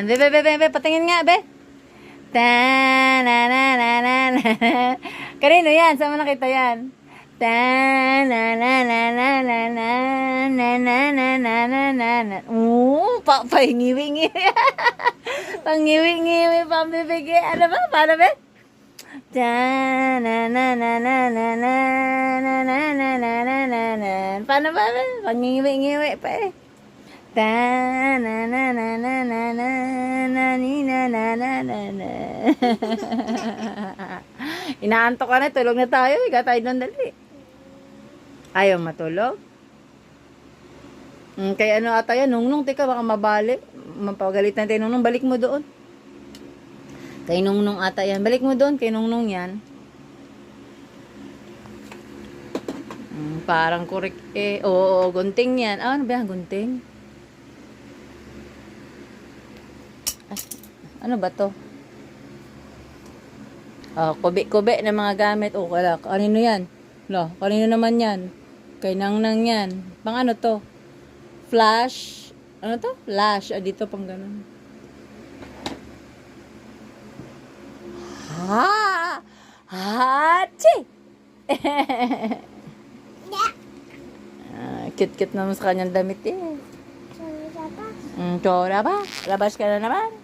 Be, patingin nga, be. Ta-na-na-na-na-na. Kanino yan? Saan mo nakita yan? Ta-na-na-na-na-na-na-na-na-na-na-na. Pahingiwi-ngiwi. Pangiwi-ngiwi, pambibigay. Ano ba? Paano ba? Ta-na-na-na-na-na-na-na-na-na-na-na. Paano ba? Pangiwi-ngiwi pa eh. Ta-na-na-na-na-na-na-na-na-na-na. Inaantok ka na, tulog na tayo. Higa tayo doon dali. Ayaw matulog? Kaya ano ata yan, Nungnung, tika baka mabalik. Mapagalit natin, Nungnung, balik mo doon. Kay Nungnung ata yan. Balik mo doon, kay Nungnung yan. Parang kurik eh. Oo, gunting yan. Ah, ano ba yan, gunting? Ano ba to? Kubi-kubi na mga gamit. O, kanino yan? Kanino naman yan? Kay Nangnang yan. Pang ano to? Flash. Ano to? Flash. Dito pang ganun. Hachi! Cute-cute naman sa kanyang damit eh. Chora ba? Labas ka na naman.